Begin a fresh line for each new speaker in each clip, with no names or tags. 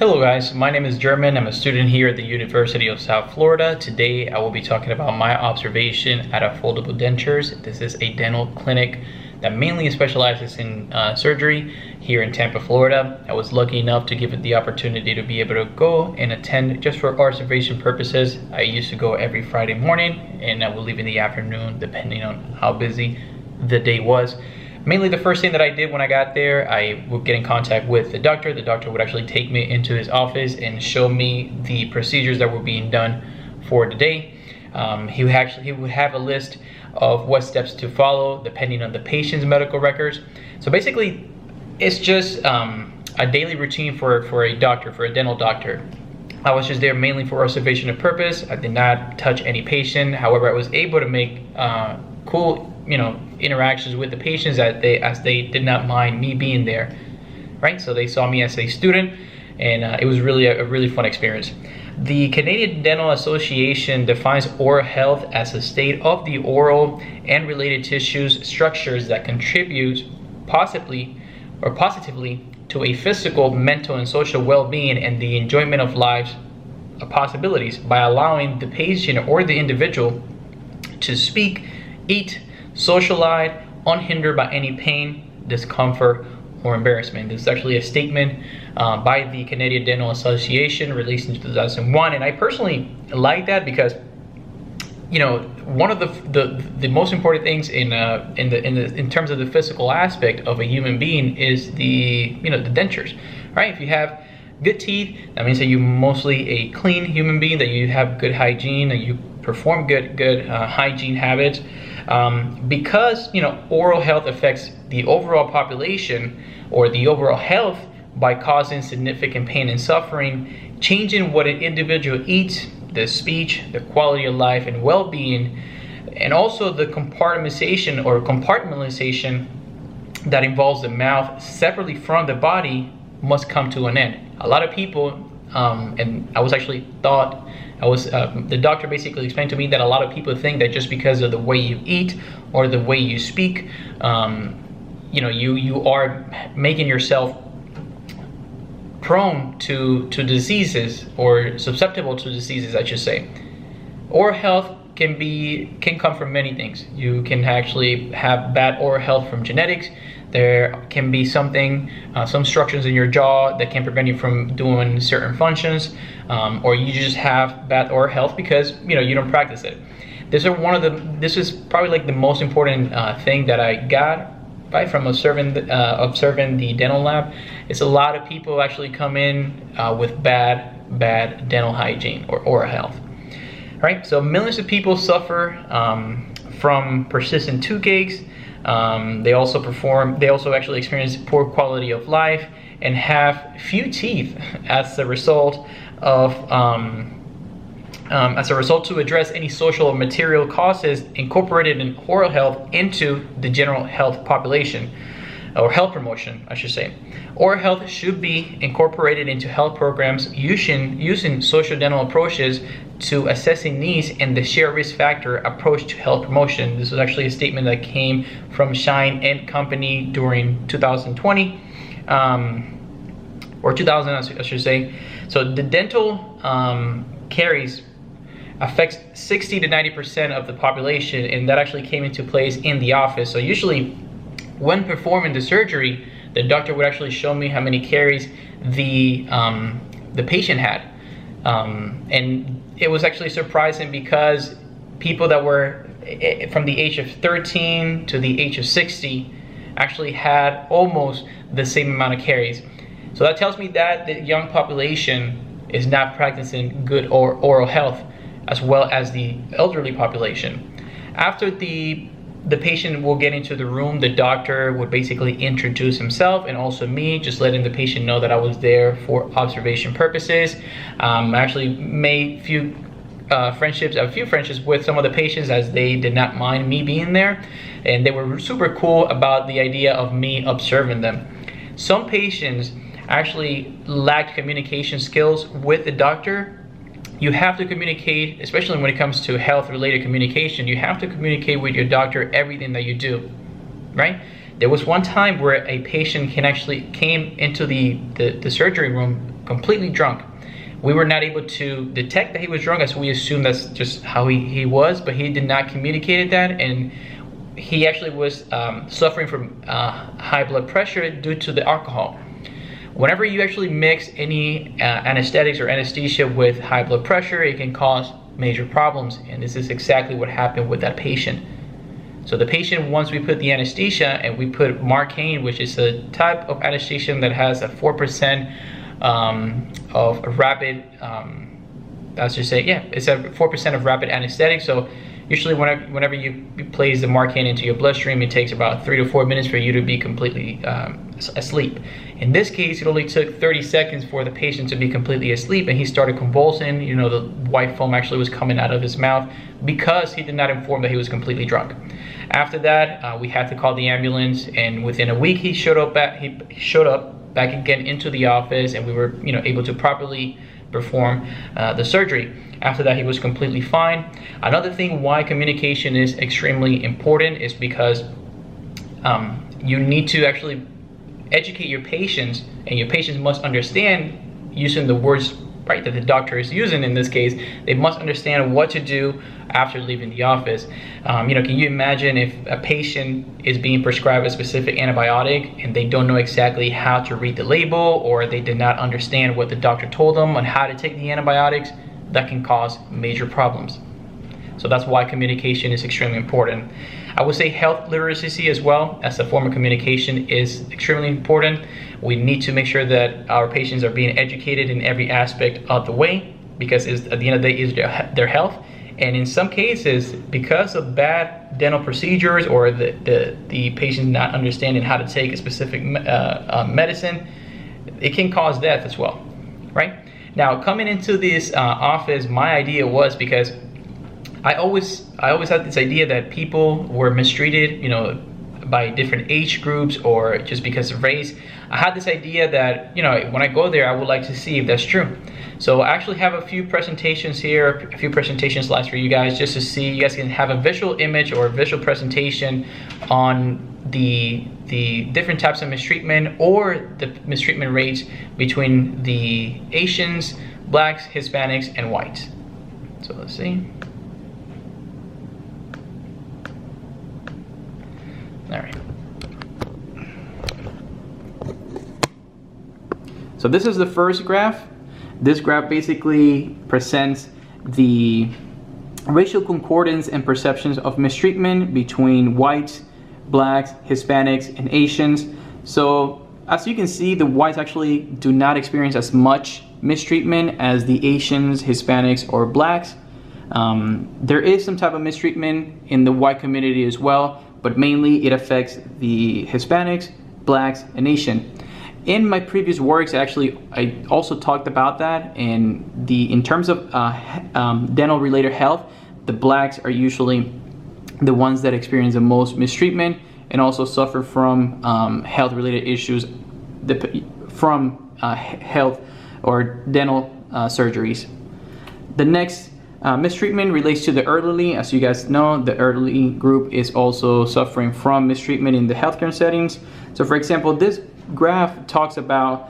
Hello guys, my name is German. I'm a student here at the University of South Florida. Today I will be talking about my observation at Affordable Dentures. This is a dental clinic that mainly specializes in surgery here in Tampa, Florida. I was lucky enough to give it the opportunity to be able to go and attend just for observation purposes. I used to go every Friday morning and I will leave in the afternoon depending on how busy the day was. Mainly the first thing that I did when I got there, I would get in contact with the doctor. The doctor would actually take me into his office and show me the procedures that were being done for the day. He would have a list of what steps to follow depending on the patient's medical records. So basically, it's just a daily routine for a doctor, for a dental doctor. I was just there mainly for observation purpose. I did not touch any patient. However, I was able to make cool interactions with the patients as they did not mind me being there, right? So they saw me as a student, and it was really a really fun experience. The Canadian Dental Association defines oral health as a state of the oral and related tissues structures that contribute positively to a physical, mental, and social well-being and the enjoyment of life's possibilities by allowing the patient or the individual to speak, eat, socialize, unhindered by any pain, discomfort, or embarrassment. This is actually a statement by the Canadian Dental Association released in 2001, and I personally like that because one of the most important things in terms of the physical aspect of a human being is the dentures, right? If you have good teeth, that means that you're mostly a clean human being, that you have good hygiene, that you perform good hygiene habits. Because oral health affects the overall population or the overall health by causing significant pain and suffering, changing what an individual eats, the speech, the quality of life and well-being, and also the compartmentalization that involves the mouth separately from the body must come to an end. A lot of people, and I was actually taught, the doctor basically explained to me that a lot of people think that just because of the way you eat or the way you speak, you are making yourself prone to diseases, or susceptible to diseases, I should say. Oral health can come from many things. You can actually have bad oral health from genetics. There can be some structures in your jaw that can prevent you from doing certain functions, or you just have bad oral health because you don't practice it. This is probably like the most important thing that I got right from observing the dental lab. It's a lot of people actually come in with bad dental hygiene or oral health. Right, so millions of people suffer from persistent toothaches. They also actually experience poor quality of life and have few teeth as a result to address any social or material causes incorporated in oral health into the general health population, or health promotion, I should say. Oral health should be incorporated into health programs using social dental approaches to assessing needs and the shared risk factor approach to health promotion. This was actually a statement that came from Shine and Company during 2020, or 2000, I should say. So the dental caries affects 60 to 90% of the population, and that actually came into place in the office. So usually when performing the surgery, the doctor would actually show me how many caries the patient had, and it was actually surprising because people that were from the age of 13 to the age of 60 actually had almost the same amount of caries. So that tells me that the young population is not practicing good oral health, as well as the elderly population. After the patient will get into the room, the doctor would basically introduce himself and also me, just letting the patient know that I was there for observation purposes. I actually made a few friendships with some of the patients, as they did not mind me being there, and they were super cool about the idea of me observing them. Some patients actually lacked communication skills with the doctor. You have to communicate, especially when it comes to health-related communication, you have to communicate with your doctor everything that you do, right? There was one time where a patient came into the surgery room completely drunk. We were not able to detect that he was drunk, as we assumed that's just how he was, but he did not communicate that, and he actually was suffering from high blood pressure due to the alcohol. Whenever you actually mix any anesthetics or anesthesia with high blood pressure, it can cause major problems, and this is exactly what happened with that patient. So the patient, once we put the anesthesia and we put Marcaine, which is a type of anesthesia that has a 4% of rapid, let's just say, yeah, it's a 4% of rapid anesthetic. So usually whenever you place the Marcaine into your bloodstream, it takes about 3 to 4 minutes for you to be completely asleep. In this case, it only took 30 seconds for the patient to be completely asleep, and he started convulsing. You know, the white foam actually was coming out of his mouth because he did not inform that he was completely drunk. After that, we had to call the ambulance, and within a week he showed up back again into the office, and we were, you know, able to properly perform the surgery. After that, he was completely fine. Another thing why communication is extremely important is because you need to actually educate your patients, and your patients must understand, using the words right that the doctor is using in this case, they must understand what to do after leaving the office. You know, can you imagine if a patient is being prescribed a specific antibiotic and they don't know exactly how to read the label, or they did not understand what the doctor told them on how to take the antibiotics? That can cause major problems. So that's why communication is extremely important. I would say health literacy as well as a form of communication is extremely important. We need to make sure that our patients are being educated in every aspect of the way, because at the end of the day is their health. And in some cases, because of bad dental procedures or the patient not understanding how to take a specific medicine, it can cause death as well, right? Now, coming into this office, my idea was, because I always had this idea that people were mistreated, you know, by different age groups or just because of race. I had this idea that, you know, when I go there, I would like to see if that's true. So I actually have a few presentations here, a few presentation slides for you guys, just to see, you guys can have a visual image or a visual presentation on the different types of mistreatment or the mistreatment rates between the Asians, blacks, Hispanics, and whites. So let's see. All right. So this is the first graph. This graph basically presents the racial concordance and perceptions of mistreatment between whites, blacks, Hispanics, and Asians. So as you can see, the whites actually do not experience as much mistreatment as the Asians, Hispanics, or blacks. There is some type of mistreatment in the white community as well, but mainly it affects the Hispanics, blacks, and Asian. In my previous works, actually, I also talked about that. And in terms of dental-related health, the blacks are usually the ones that experience the most mistreatment and also suffer from health-related issues from health or dental surgeries. The next mistreatment relates to the elderly. As you guys know, the elderly group is also suffering from mistreatment in the healthcare settings. So for example, this graph talks about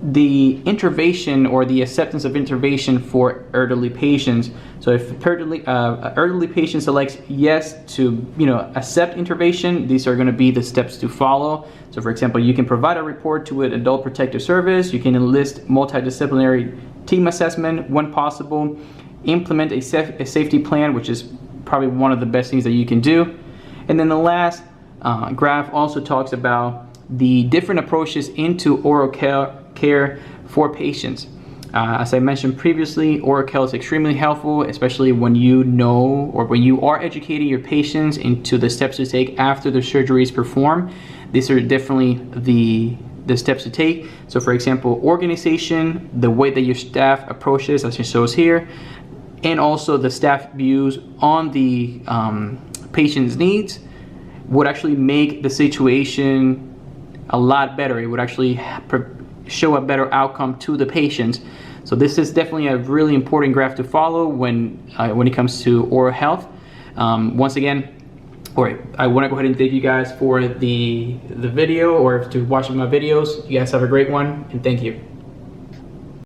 the intervention or the acceptance of intervention for elderly patients. So if elderly patient selects yes to, you know, accept intervention, these are going to be the steps to follow. So for example, you can provide a report to an adult protective service, you can enlist multidisciplinary team assessment when possible, implement a safety plan, which is probably one of the best things that you can do. And then the last graph also talks about the different approaches into oral care for patients. As I mentioned previously, oral care is extremely helpful, especially when you know or when you are educating your patients into the steps to take after the surgery is performed. These are definitely the steps to take. So for example, organization, the way that your staff approaches, as it shows here, and also the staff views on the patient's needs would actually make the situation a lot better. It would actually show a better outcome to the patients. So this is definitely a really important graph to follow when it comes to oral health. Once again, I want to go ahead and thank you guys for the video or to watching my videos. You guys have a great one, and thank you.